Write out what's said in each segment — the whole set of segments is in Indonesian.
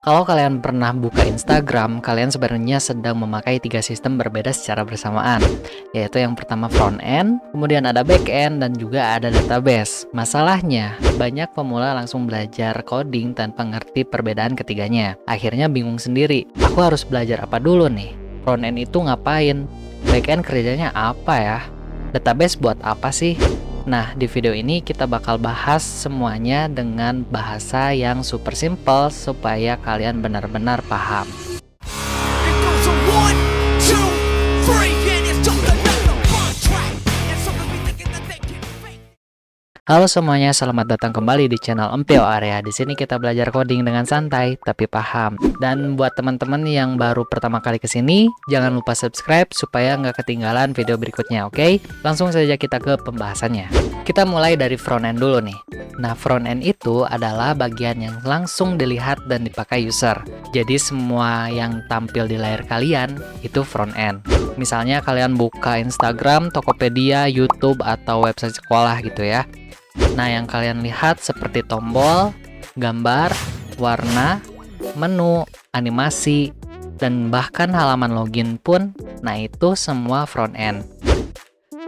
Kalau kalian pernah buka Instagram, kalian sebenarnya sedang memakai 3 sistem berbeda secara bersamaan, yaitu yang pertama front end, kemudian ada back end, dan juga ada database. Masalahnya, banyak pemula langsung belajar coding tanpa ngerti perbedaan ketiganya. Akhirnya bingung sendiri, aku harus belajar apa dulu nih? Front end itu ngapain? Back end kerjanya apa ya? Database buat apa sih? Nah, di video ini kita bakal bahas semuanya dengan bahasa yang super simple supaya kalian benar-benar paham. Halo semuanya, selamat datang kembali di channel Empio Area. Di sini kita belajar coding dengan santai tapi paham. Dan buat teman-teman yang baru pertama kali ke sini, jangan lupa subscribe supaya nggak ketinggalan video berikutnya, oke? Langsung saja kita ke pembahasannya. Kita mulai dari front end dulu nih. Nah, front end itu adalah bagian yang langsung dilihat dan dipakai user. Jadi semua yang tampil di layar kalian itu front end. Misalnya kalian buka Instagram, Tokopedia, YouTube, atau website sekolah gitu ya. Nah, yang kalian lihat seperti tombol, gambar, warna, menu, animasi, dan bahkan halaman login pun, nah itu semua front end.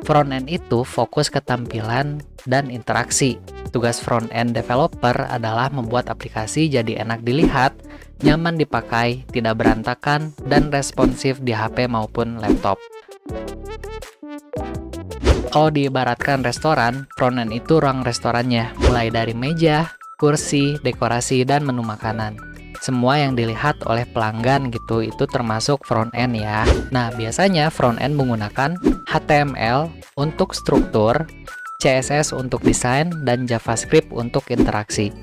Front end itu fokus ke tampilan dan interaksi. Tugas front end developer adalah membuat aplikasi jadi enak dilihat, nyaman dipakai, tidak berantakan, dan responsif di HP maupun laptop. Kalau diibaratkan restoran, front end itu ruang restorannya, mulai dari meja, kursi, dekorasi, dan menu makanan. Semua yang dilihat oleh pelanggan gitu, itu termasuk front end ya. Nah, biasanya front end menggunakan HTML untuk struktur, CSS untuk desain, dan JavaScript untuk interaksi.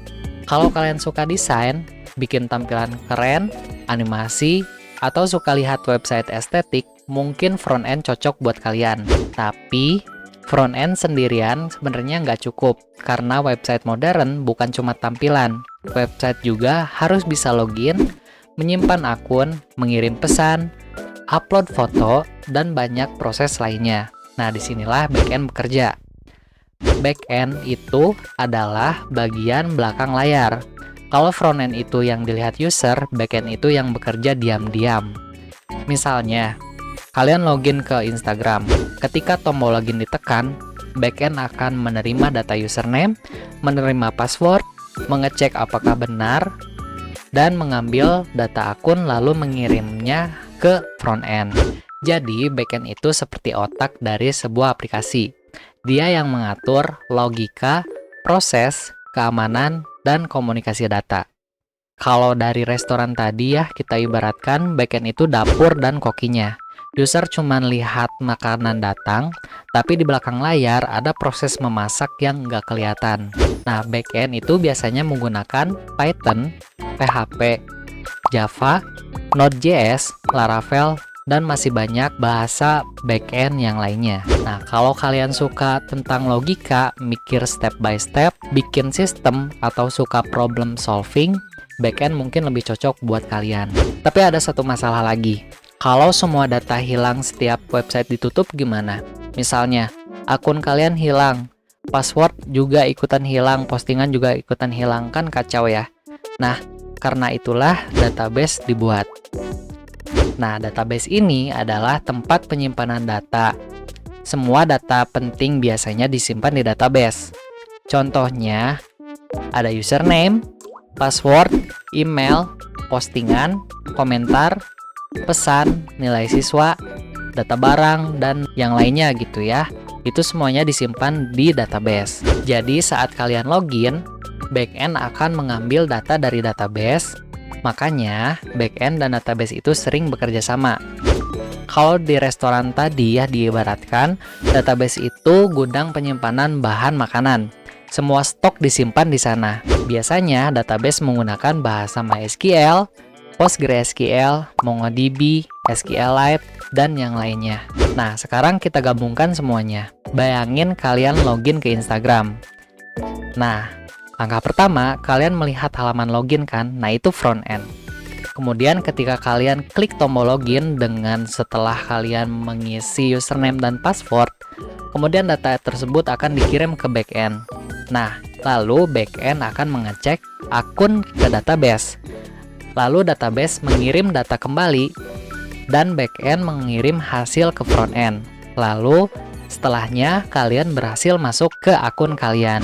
Kalau kalian suka desain, bikin tampilan keren, animasi, atau suka lihat website estetik, mungkin front end cocok buat kalian. Tapi front end sendirian sebenarnya nggak cukup, karena website modern bukan cuma tampilan. Website juga harus bisa login, menyimpan akun, mengirim pesan, upload foto, dan banyak proses lainnya. Nah, disinilah backend bekerja. Backend itu adalah bagian belakang layar. Kalau frontend itu yang dilihat user, backend itu yang bekerja diam-diam. Misalnya, kalian login ke Instagram. Ketika tombol login ditekan, backend akan menerima data username, menerima password, mengecek apakah benar, dan mengambil data akun lalu mengirimnya ke frontend. Jadi, backend itu seperti otak dari sebuah aplikasi. Dia yang mengatur logika, proses, keamanan, dan komunikasi data. Kalau dari restoran tadi ya, kita ibaratkan backend itu dapur dan kokinya. User cuma lihat makanan datang, tapi di belakang layar ada proses memasak yang nggak kelihatan. Nah, backend itu biasanya menggunakan Python, PHP, Java, Node.js, Laravel, dan masih banyak bahasa backend yang lainnya. Nah, kalau kalian suka tentang logika, mikir step by step, bikin sistem, atau suka problem solving, backend mungkin lebih cocok buat kalian. Tapi ada satu masalah lagi. Kalau semua data hilang setiap website ditutup gimana? Misalnya, akun kalian hilang, password juga ikutan hilang, postingan juga ikutan hilang, kan kacau ya? Nah, karena itulah database dibuat. Nah, database ini adalah tempat penyimpanan data. Semua data penting biasanya disimpan di database. Contohnya, ada username, password, email, postingan, komentar, pesan, nilai siswa, data barang, dan yang lainnya gitu ya. Itu semuanya disimpan di database. Jadi saat kalian login, backend akan mengambil data dari database. Makanya backend dan database itu sering bekerja sama. Kalau di restoran tadi ya diibaratkan, database itu gudang penyimpanan bahan makanan. Semua stok disimpan di sana. Biasanya database menggunakan bahasa MySQL, PostgreSQL, MongoDB, SQLite, dan yang lainnya. Nah, sekarang kita gabungkan semuanya. Bayangin kalian login ke Instagram. Nah, langkah pertama, kalian melihat halaman login kan? Nah, itu front end. Kemudian ketika kalian klik tombol login dengan setelah kalian mengisi username dan password, kemudian data tersebut akan dikirim ke backend. Nah, lalu backend akan mengecek akun ke database. Lalu database mengirim data kembali, dan backend mengirim hasil ke frontend. Lalu, setelahnya kalian berhasil masuk ke akun kalian.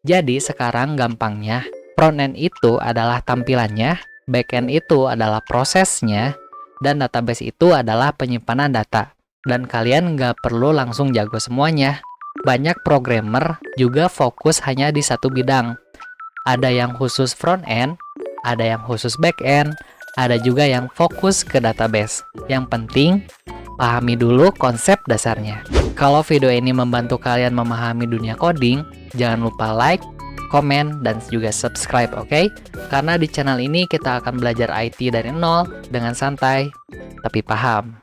Jadi sekarang gampangnya, frontend itu adalah tampilannya, backend itu adalah prosesnya, dan database itu adalah penyimpanan data. Dan kalian nggak perlu langsung jago semuanya. Banyak programmer juga fokus hanya di satu bidang. Ada yang khusus front-end, ada yang khusus back-end, ada juga yang fokus ke database. Yang penting, pahami dulu konsep dasarnya. Kalau video ini membantu kalian memahami dunia coding, jangan lupa like, komen, dan juga subscribe, oke? Karena di channel ini kita akan belajar IT dari nol dengan santai, tapi paham.